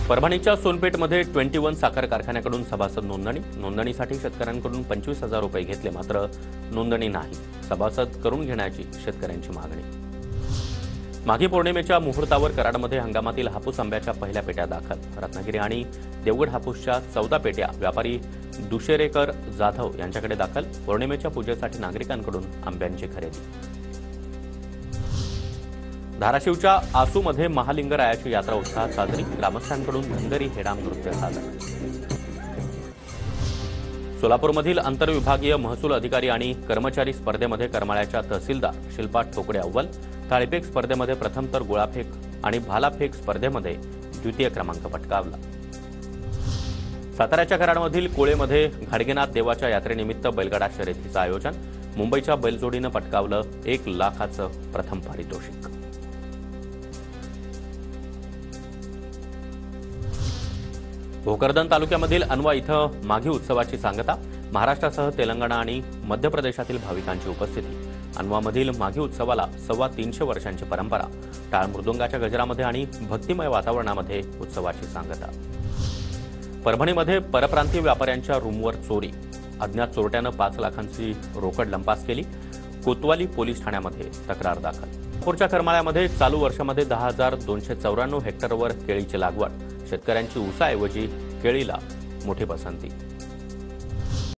परभणीच्या सोनपेठमध्ये 21 साखर कारखान्याकडून सभासद नोंदणीसाठी शेतकऱ्यांकडून 25,000 रुपये घेतले, मात्र नोंदणी नाही. सभासद करून घेण्याची शेतकऱ्यांची मागणी. माघी पौर्णिमेच्या मुहूर्तावर कराडमध्ये हंगामातील हापूस आंब्याच्या पहिल्या पेट्या दाखल. रत्नागिरी आणि देवगड हापूसच्या 14 पेट्या व्यापारी दुशेरेकर जाधव यांच्याकडे दाखल. पौर्णिमेच्या पूजेसाठी नागरिकांकडून आंब्यांची खरेदी. धाराशिवच्या आसूमध्ये महालिंगरायाची यात्रा उत्साहात साजरी. ग्रामस्थांकडून धनगरी हेडाम नृत्य सादर. सोलापूरमधील आंतरविभागीय महसूल अधिकारी आणि कर्मचारी स्पर्धेमध्ये करमाळ्याच्या तहसीलदार शिल्पा ठोकळे अव्वल. थाळीफेक स्पर्धेमध्ये प्रथम तर गोळाफेक आणि भालाफेक स्पर्धेमध्ये द्वितीय क्रमांक पटकावला. साताऱ्याच्या कराडमधील कोळेमध्ये घाडगेनाथ देवाच्या यात्रेनिमित्त बैलगाडा शर्यतीचं आयोजन. मुंबईच्या बैलजोडीनं पटकावलं 1 लाखाचं प्रथम पारितोषिक. भोकरदन तालुक्यामधील अनवा इथं माघी उत्सवाची सांगता. महाराष्ट्रासह तेलंगणा आणि मध्य प्रदेशातील भाविकांची उपस्थिती. अनवामधील माघी उत्सवाला 325 वर्षांची परंपरा. टाळ मृदुंगाच्या गजरामध्ये आणि भक्तिमय वातावरणामध्ये उत्सवाची सांगता. परभणीमध्ये परप्रांतीय व्यापाऱ्यांच्या रूमवर चोरी. अज्ञात चोरट्यानं 5 लाखांची रोकड लंपास केली. कोतवाली पोलीस ठाण्यामध्ये तक्रार दाखल. नागपूरच्या करमाळ्यामध्ये चालू वर्षामध्ये 10,294 हेक्टरवर केळीची लागवड. शेतकऱ्यांची ऊसाऐवजी केळीला मोठी पसंती.